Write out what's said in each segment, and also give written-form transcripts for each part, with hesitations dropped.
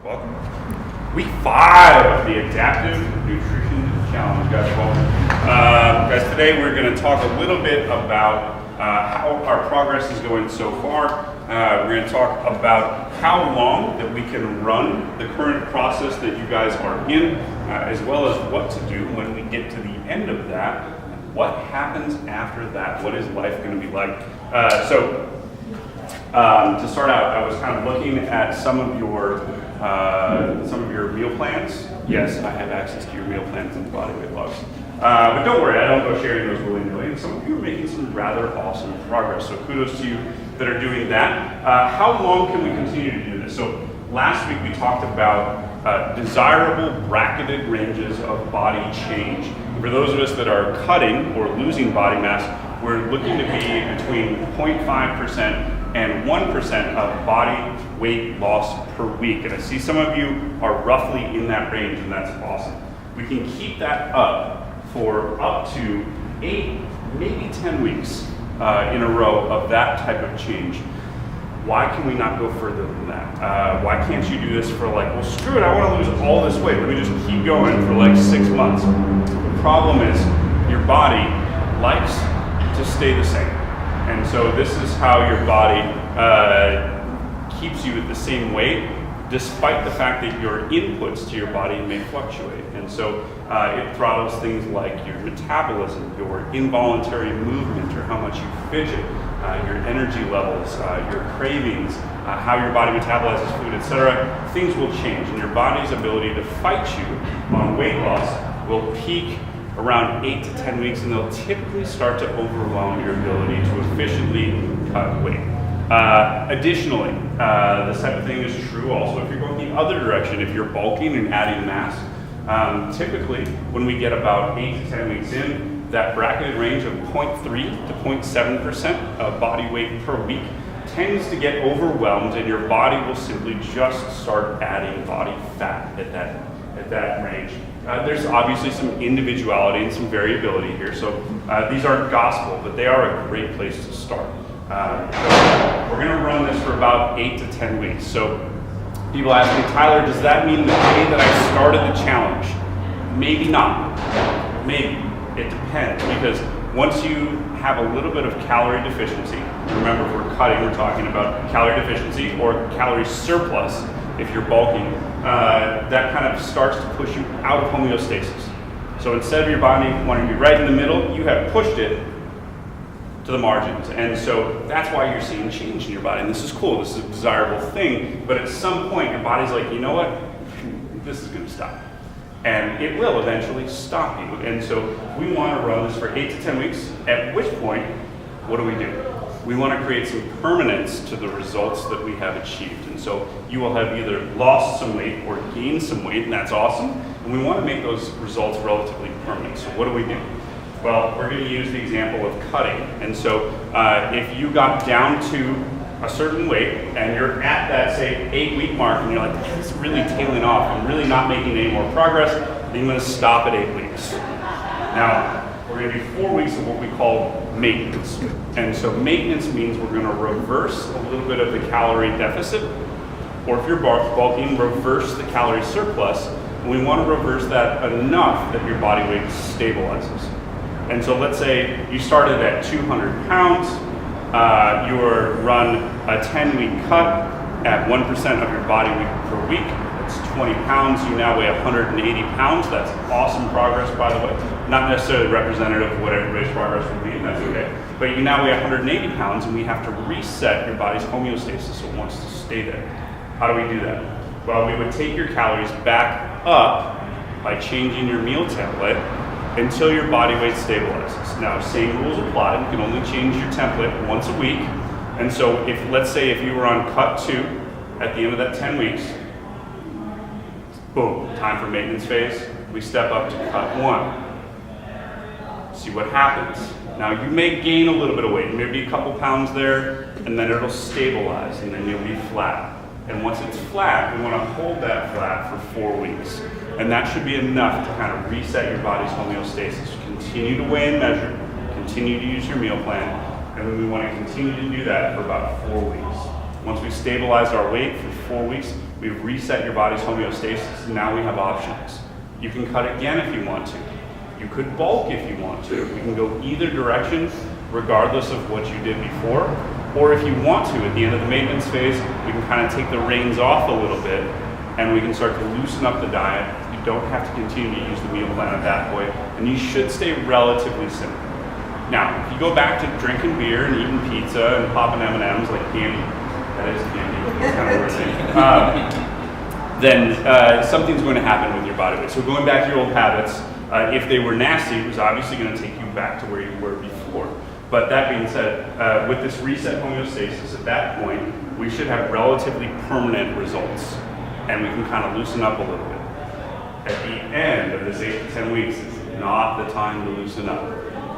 Welcome. Week 5 of the Adaptive Nutrition Challenge, guys. Welcome. Guys, today we're going to talk a little bit about how our progress is going so far. We're going to talk about how long that we can run the current process that you guys are in, as well as what to do when we get to the end of that. What happens after that? What is life going to be like? To start out, I was kind of looking at some of your meal plans. Yes, I have access to your meal plans and body weight logs. But don't worry, I don't go sharing those willy-nilly. And some of you are making some rather awesome progress. So kudos to you that are doing that. How long can we continue to do this? So last week we talked about desirable bracketed ranges of body change. For those of us that are cutting or losing body mass, we're looking to be between 0.5% and 1% of body weight loss per week. And I see some of you are roughly in that range, and that's awesome. We can keep that up for up to 8, maybe 10 weeks in a row of that type of change. Why can we not go further than that? Why can't you do this for well, screw it, I want to lose all this weight. Let me just keep going for 6 months. The problem is your body likes to stay the same. And so this is how your body keeps you at the same weight, despite the fact that your inputs to your body may fluctuate. And so it throttles things like your metabolism, your involuntary movement, or how much you fidget, your energy levels, your cravings, how your body metabolizes food, etc. Things will change, and your body's ability to fight you on weight loss will peak around 8 to 10 weeks, and they'll typically start to overwhelm your ability to efficiently cut weight. Additionally, this type of thing is true also if you're going the other direction. If you're bulking and adding mass, typically when we get about 8 to 10 weeks in, that bracketed range of 0.3 to 0.7% of body weight per week tends to get overwhelmed, and your body will simply just start adding body fat at that range. There's obviously some individuality and some variability here, so these aren't gospel, but they are a great place to start. So we're going to run this for about 8 to 10 weeks. So people ask me, Tyler, does that mean the day that I started the challenge? Maybe not. Maybe. It depends, because once you have a little bit of calorie deficiency, remember if we're cutting, we're talking about calorie deficiency or calorie surplus. If you're bulking, that kind of starts to push you out of homeostasis. So instead of your body wanting to be right in the middle, you have pushed it to the margins. And so that's why you're seeing change in your body. And this is cool, this is a desirable thing, but at some point your body's like, you know what, this is gonna stop. And it will eventually stop you. And so we wanna run this for 8 to 10 weeks, at which point, what do? We want to create some permanence to the results that we have achieved. And so you will have either lost some weight or gained some weight, and that's awesome. And we want to make those results relatively permanent. So what do? Well, we're going to use the example of cutting. And so if you got down to a certain weight and you're at that, say, 8-week mark, and you're like, this is really tailing off, I'm really not making any more progress, then you're going to stop at 8 weeks. Now, we're going to do 4 weeks of what we call maintenance. And so maintenance means we're going to reverse a little bit of the calorie deficit, or if you're bulking, reverse the calorie surplus. And we want to reverse that enough that your body weight stabilizes. And so let's say you started at 200 pounds, you run a 10-week cut at 1% of your body weight per week. That's 20 pounds. You now weigh 180 pounds. That's awesome progress, by the way. Not necessarily representative of what everybody's progress will be, and that's okay. But you now weigh 180 pounds, and we have to reset your body's homeostasis so it wants to stay there. How do we do that? Well, we would take your calories back up by changing your meal template until your body weight stabilizes. Now, same rules apply. You can only change your template once a week. And so let's say if you were on cut 2 at the end of that 10 weeks, boom, time for maintenance phase. We step up to cut 1. See what happens. Now you may gain a little bit of weight, maybe a couple pounds there, and then it'll stabilize, and then you'll be flat. And once it's flat, we want to hold that flat for 4 weeks. And that should be enough to kind of reset your body's homeostasis. Continue to weigh and measure, continue to use your meal plan, and we want to continue to do that for about 4 weeks. Once we stabilize our weight for 4 weeks, We've reset your body's homeostasis, and now we have options. You can cut again if you want to. You could bulk if you want to. We can go either direction, regardless of what you did before. Or if you want to, at the end of the maintenance phase, we can kind of take the reins off a little bit, and we can start to loosen up the diet. You don't have to continue to use the meal plan at that point, and you should stay relatively simple. Now, if you go back to drinking beer and eating pizza and popping M&Ms like candy, that is candy, it's kind of weird, then something's going to happen with your body weight. So going back to your old habits, if they were nasty, it was obviously going to take you back to where you were before. But that being said, with this reset homeostasis, at that point, we should have relatively permanent results, and we can kind of loosen up a little bit. At the end of this 8 to 10 weeks, it's not the time to loosen up.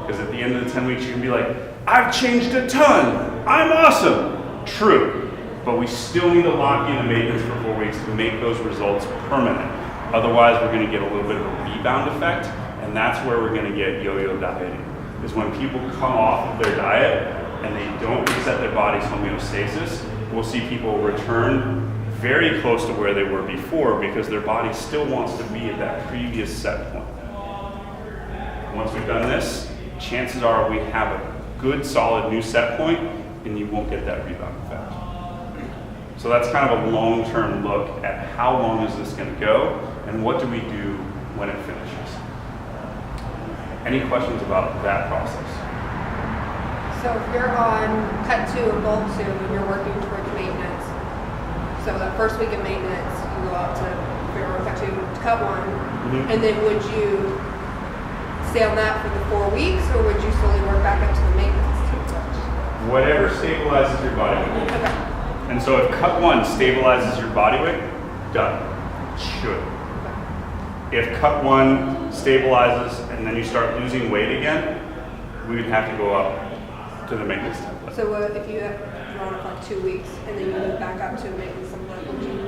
Because at the end of the 10 weeks, you can be like, I've changed a ton, I'm awesome. True, but we still need to lock in the maintenance for 4 weeks to make those results permanent. Otherwise, we're gonna get a little bit of a rebound effect, and that's where we're gonna get yo-yo dieting. Is when people come off of their diet and they don't reset their body's homeostasis, we'll see people return very close to where they were before because their body still wants to be at that previous set point. Once we've done this, chances are we have a good solid new set point and you won't get that rebound effect. So that's kind of a long-term look at how long is this going to go and what do we do when it finishes. Any questions about that process? So if you're on cut 2 or bulk 2 and you're working towards maintenance, so that first week of maintenance, you go out to, if you're on cut 2, to cut 1, and then would you stay on that for the 4 weeks, or would you slowly work back up to the maintenance? Whatever stabilizes your body weight. Okay. And so if cut 1 stabilizes your body weight, done. Should. If cut 1 stabilizes and then you start losing weight again, we would have to go up to the maintenance template. So if you have drawn up like 2 weeks and then you move back up to maintenance template, would you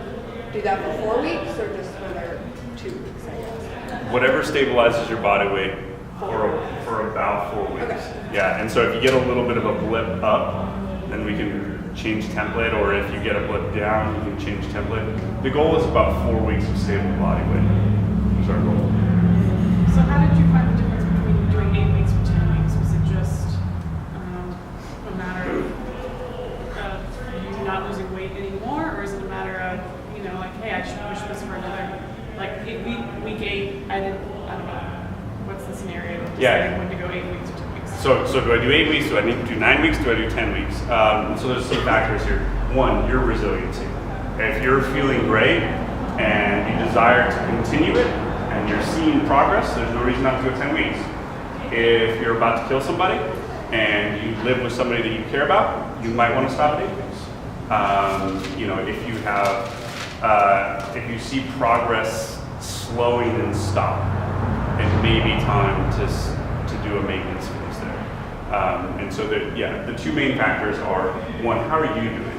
do that for 4 weeks or just another 2 weeks, I guess? Whatever stabilizes your body weight for about 4 weeks. Okay. Yeah, and so if you get a little bit of a blip up, then we can change template, or if you get a blip down, you can change template. The goal is about 4 weeks of stable body weight. Is our goal. So how did you find the difference between doing 8 weeks or 10 weeks? Was it just a matter of you not losing weight anymore, or is it a matter of, you know, like, hey, I should push this for another, like week 8, I don't know. What's the scenario of deciding when to go 8 weeks or 10 weeks? So do I do 8 weeks? Do I need to do 9 weeks? Do I do 10 weeks? So there's some factors here. One, your resiliency. If you're feeling great and you desire to continue it and you're seeing progress, there's no reason not to go 10 weeks. If you're about to kill somebody and you live with somebody that you care about, you might want to stop at 8 weeks. You know, if you have, if you see progress slowing and stop, it may be time to do a maintenance phase there. And so the two main factors are, one, how are you doing?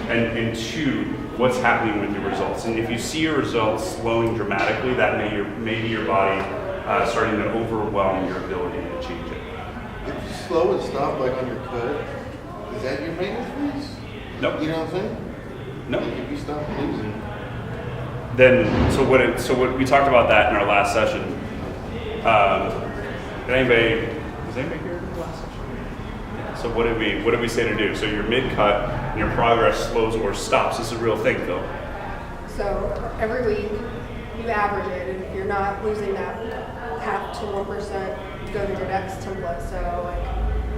And two, what's happening with your results? And if you see your results slowing dramatically, that may be your body starting to overwhelm your ability to change it. If you slow and stop like on your cut, is that your maintenance phase? Nope. You know what I'm saying? Nope. Like if you stop losing. Then, so what we talked about that in our last session. Was anybody here in the last session? So what did we say to do? So your mid-cut and your progress slows or stops. This is a real thing, though. So every week you average it, and if you're not losing that 0.5 to 1%, you go to the next template. So like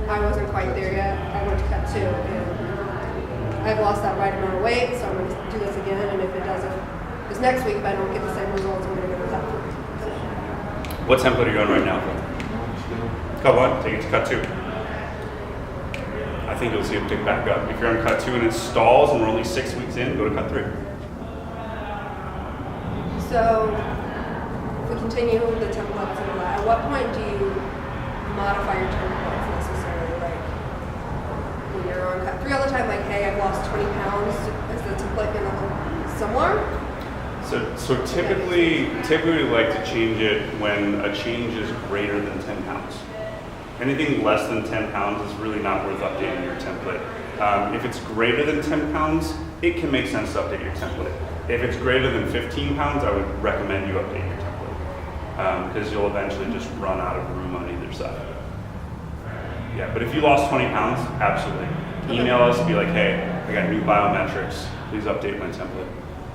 I wasn't quite there yet. I went to cut 2, and I've lost that right amount of weight, so I'm going to do this again. And if it doesn't, this next week, if I don't get the same results, I'm going to go to cut 3. What template are you on right now? Cut 1, take it to cut 2. I think you'll see it pick back up. If you're on cut 2 and it stalls and we're only 6 weeks in, go to cut 3. So if we continue with the templates and all that, at what point do you modify your templates necessarily? Like when you're on cut 3 all the time, like, hey, I've lost 20 pounds, is the template going to look similar? So typically we like to change it when a change is greater than 10 pounds. Anything less than 10 pounds is really not worth updating your template. If it's greater than 10 pounds, it can make sense to update your template. If it's greater than 15 pounds, I would recommend you update your template because you'll eventually just run out of room on either side. Yeah, but if you lost 20 pounds, absolutely. Email us and be like, hey, I got new biometrics. Please update my template,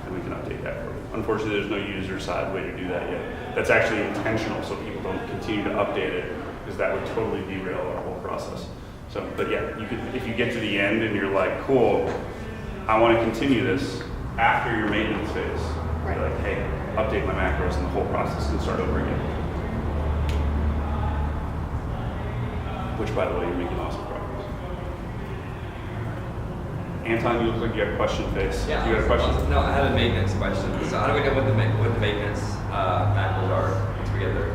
and we can update that for you. Unfortunately, there's no user side way to do that yet. That's actually intentional, so people don't continue to update it, because that would totally derail our whole process. So, but yeah, you could, if you get to the end and you're like, cool, I want to continue this after your maintenance phase. Right. You're like, hey, update my macros, and the whole process can start over again. Which, by the way, you're making awesome progress. Anton, you look like you have a question face. Yeah. You got a question? No, I had a maintenance question. So how do we know what the maintenance macros are once we get there?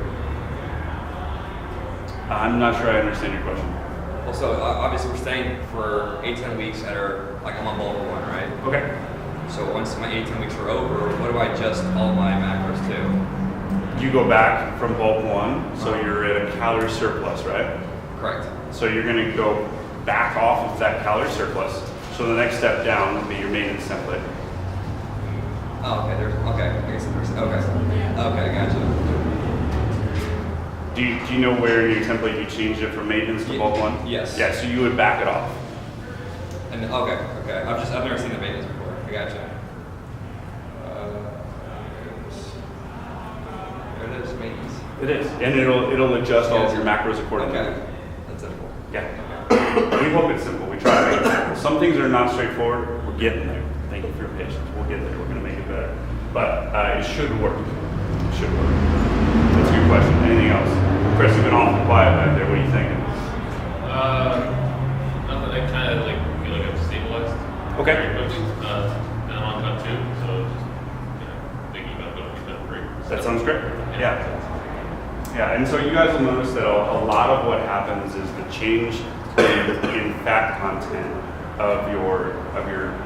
I'm not sure I understand your question. Well, so obviously we're staying for 8-10 weeks at our, like I'm on bulk 1, right? Okay. So once my 8-10 weeks are over, what do I adjust all my macros to? You go back from bulk 1, so you're at a calorie surplus, right? Correct. So you're going to go back off of that calorie surplus. So the next step down would be your maintenance template. Oh, okay. I guess there's, okay, gotcha. Do you know where in your template you changed it from maintenance to bulk 1? Yes. Yeah, so you would back it off. And okay. I've never seen the maintenance before. I gotcha. There it is, maintenance. It is, and it'll adjust all of your macros accordingly. Okay, that's simple. Yeah. We hope it's simple. We try to make it simple. Some things are not straightforward. We're getting there. Thank you for your patience. We'll get there. We're going to make it better. But it should work. It should work. That's a good question. Anything else? Chris, you've been awful quiet back there. What are you thinking? Nothing. I kind of like feel like I'm stabilized. Okay. Very quickly. And I'm on cut 2, so just thinking about going to cut 3. That sounds great. Yeah. Yeah, and so you guys will notice that a lot of what happens is the change in fat content of your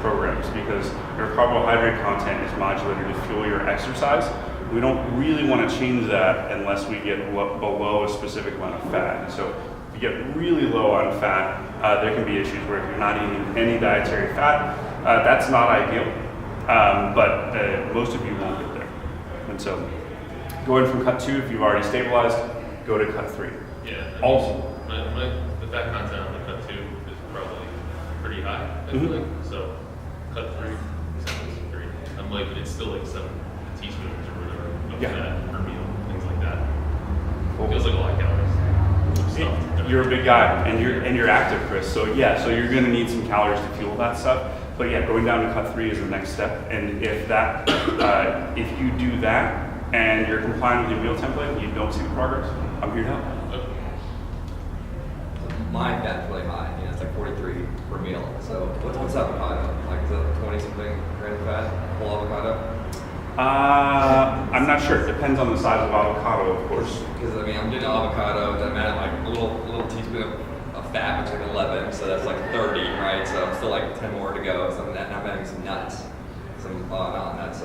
programs, because your carbohydrate content is modulated to fuel your exercise. We don't really want to change that unless we get below a specific amount of fat. And so if you get really low on fat, there can be issues where if you're not eating any dietary fat, that's not ideal. But most of you won't get there. And so going from cut 2, if you've already stabilized, go to cut 3. Yeah. Also, the fat content on the cut 2 is probably pretty high, I feel like. So cut 3, 3. I'm like, it's still like 7 teaspoons or whatever of fat per meal, things like that. Cool. Feels like a lot of calories. You're a big guy, and you're active, Chris. So yeah, so you're going to need some calories to fuel that stuff. But yeah, going down to cut 3 is the next step. And if that, if you do that and you're compliant with your meal template and you don't see progress, I'm here to help. My fat's really high. You know, it's like 43 per meal. So what's avocado? Like is it 20 something grams of fat? Whole avocado? I'm not sure. It depends on the size of avocado, of course. Because I mean, I'm doing avocado. Doesn't matter. Like a little teaspoon of fat, which is like 11. So that's like 30, right? So I'm still like 10 more to go. So I'm adding some nuts, not nuts,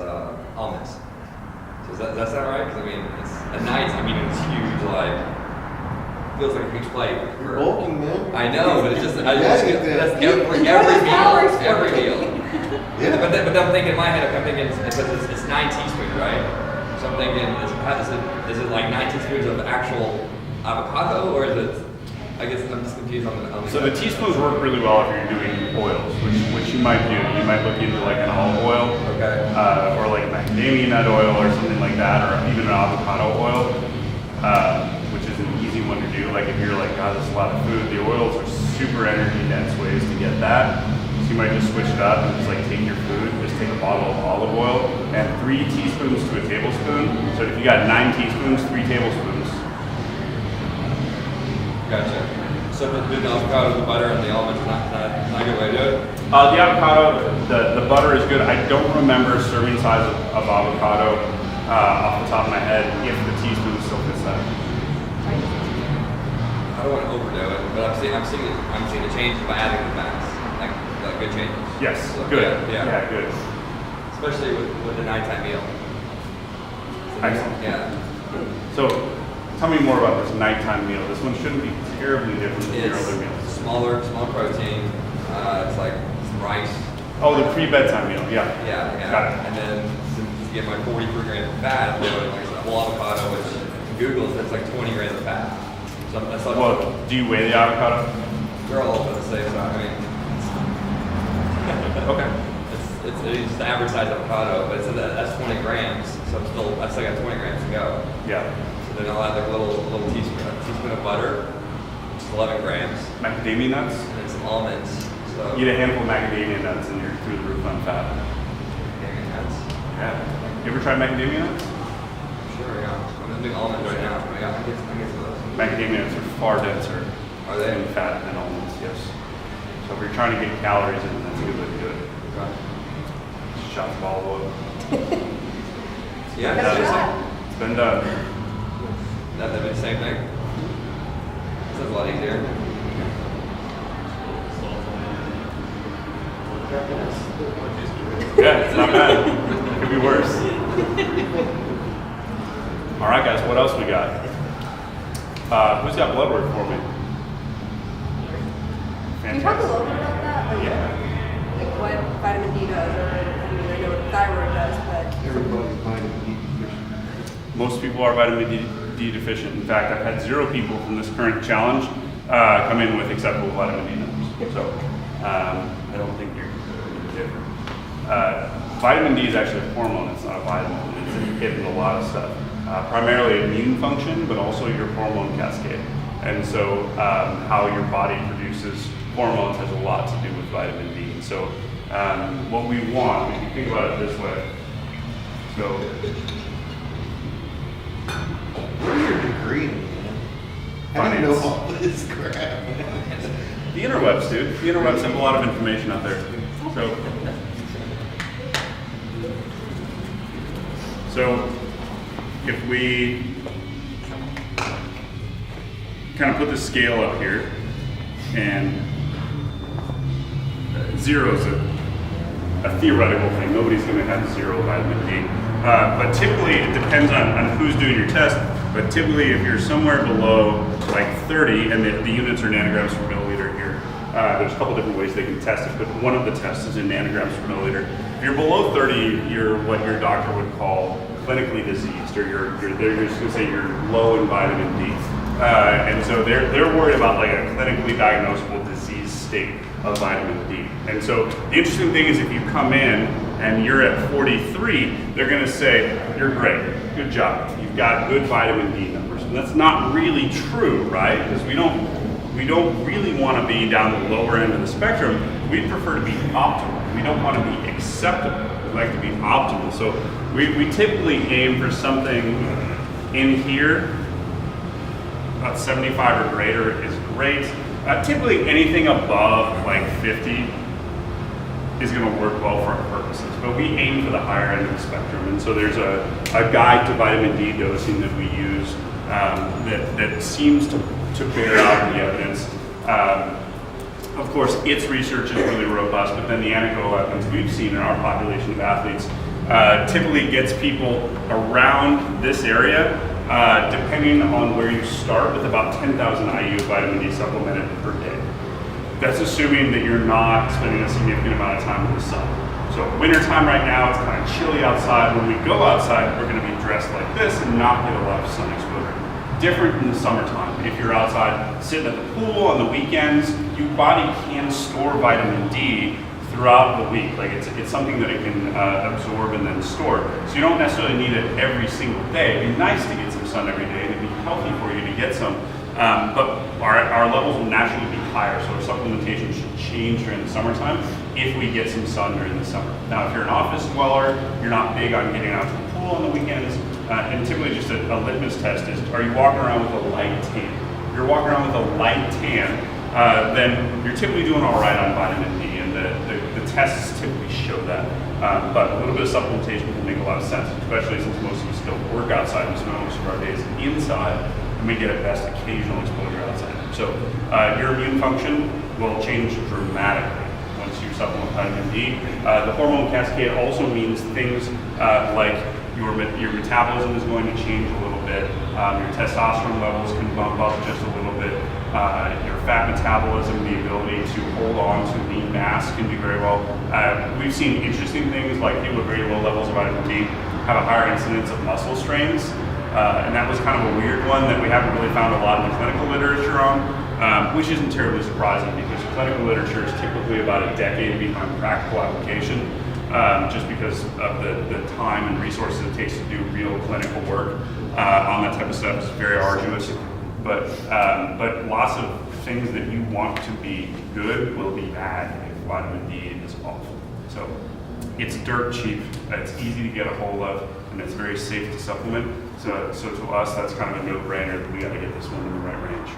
almonds. So does that sound right? Because I mean, it's at night. I mean, it's huge. Like feels like a huge plate. You're bulking, man. I know, but it's just that's Enjoy every the calories meal. for Every me. meal. Yeah. But then I'm thinking in my head, I'm thinking it's 9 teaspoons, right? So I'm thinking, is it like 9 teaspoons of actual avocado, or is it? I guess I'm just confused on the. So the teaspoons work really well if you're doing oils, which you might do. You might look into like an olive oil, Okay. Or like macadamia nut oil or something like that, or even an avocado oil, which is an easy one to do. Like if you're like, God, this is a lot of food. The oils are super energy dense ways to get that. So you might just switch it up and just like take your food, just take a bottle of olive oil and 3 teaspoons to a tablespoon. So if you got 9 teaspoons, 3 tablespoons. Gotcha. So the avocado, the butter, and the almonds is not a good way to do it? The avocado, the butter is good. I don't remember serving size of avocado off the top of my head if the teaspoon still fits that. I don't want to overdo it, but I'm seeing a change by adding the fats, like good changes. Yes, So, good. Yeah. Good. Especially with the nighttime meal. Excellent. Yeah. So, tell me more about this nighttime meal. This one shouldn't be terribly different than your other meals. Smaller protein. It's like some rice, Oh, the pre-bedtime meal, yeah. Yeah, yeah. Got it. And then to get my 43 grams of fat, I'm doing like a whole avocado, which Google says like 20 grams of fat. So that's like, Well, do you weigh the avocado? they're all over the same side. I mean, Okay. it's just the average size avocado, but that's 20 grams. So I still got 20 grams to go. Yeah. So then I'll add like a little teaspoon of butter, which is 11 grams, Macadamia nuts? and then some almonds. So Eat a handful of macadamia nuts and you're through the roof on fat. macadamia nuts. Yeah. You ever tried macadamia nuts? Sure, yeah. I'm just doing almonds right now. I get some of those. Macadamia nuts are far denser Are they? in fat than almonds, yes. So if you're trying to get calories in, that's a good way to do it. Okay. Shots of olive oil. Yeah, That's it's right. It's been done. that'd be the same thing. This is a lot easier. Yeah, it's not bad. Could be worse. All right, guys, what else we got? Who's got blood work for me? Can you talk a little bit about that? Like, Yeah. like what vitamin D does, or I mean, I know what thyroid does, but Everybody's vitamin D deficient. Most people are vitamin D deficient. In fact, I've had 0 people from this current challenge come in with acceptable vitamin D numbers. So I don't think you're different. Vitamin D is actually a hormone. It's not a vitamin. It's inhibiting a lot of stuff. Primarily immune function, but also your hormone cascade. And so how your body produces hormones has a lot to do with vitamin D. And so what we want, if you think about it this way, so Where's your degree in, man? How do you know all this crap? the interwebs, dude. The interwebs have a lot of information out there. So if we kind of put the scale up here, and 0 is a theoretical thing. Nobody's going to have 0 vitamin D. But typically, it depends on who's doing your test. But typically, if you're somewhere below like 30, and the units are nanograms per milliliter here, there's a couple different ways they can test it, but one of the tests is in nanograms per milliliter. If you're below 30, you're what your doctor would call clinically diseased, or they're just going to say you're low in vitamin D. And so they're worried about like a clinically diagnosable disease state of vitamin D. And so the interesting thing is if you come in and you're at 43, they're going to say, you're great, good job, you've got good vitamin D numbers. And that's not really true, right? Because we don't really want to be down the lower end of the spectrum. We'd prefer to be optimal. We don't want to be acceptable. We like to be optimal. So we typically aim for something in here. About 75 or greater is great. Typically anything above like 50 is going to work well for our purposes, but we aim for the higher end of the spectrum. And so there's a guide to vitamin D dosing that we use that seems to bear out the evidence. Of course, its research is really robust, but then the anecdotal evidence we've seen in our population of athletes typically gets people around this area, depending on where you start, with about 10,000 IU of vitamin D supplemented per day. That's assuming that you're not spending a significant amount of time in the sun. So wintertime right now, it's kind of chilly outside. When we go outside, we're going to be dressed like this and not get a lot of sun exposure. Different in the summertime. If you're outside sitting at the pool on the weekends, your body can store vitamin D throughout the week. Like it's something that it can absorb and then store. So you don't necessarily need it every single day. It'd be nice to get some sun every day, and it'd be healthy for you to get some. But our levels will naturally be higher, so our supplementation should change during the summertime if we get some sun during the summer. Now, if you're an office dweller, you're not big on getting out to the pool on the weekends, and typically just a litmus test is, are you walking around with a light tan? If you're walking around with a light tan, then you're typically doing all right on vitamin D, and the tests typically show that. But a little bit of supplementation can make a lot of sense, especially since most of us still work outside and spend most of our days inside, and we get at best occasional exposure outside. So your immune function will change dramatically once you supplement vitamin D. The hormone cascade also means things like your metabolism is going to change a little bit. Your testosterone levels can bump up just a little bit. Your fat metabolism, the ability to hold on to lean mass can do very well. We've seen interesting things like people with very low levels of vitamin D have a higher incidence of muscle strains. And that was kind of a weird one that we haven't really found a lot in the clinical literature on, which isn't terribly surprising because clinical literature is typically about a decade behind practical application, just because of the time and resources it takes to do real clinical work on that type of stuff. Is very arduous. But lots of things that you want to be good will be bad if vitamin D is off. So it's dirt cheap, it's easy to get a hold of, and it's very safe to supplement. So to us, that's kind of a no-brainer that we got to get this one in the right range.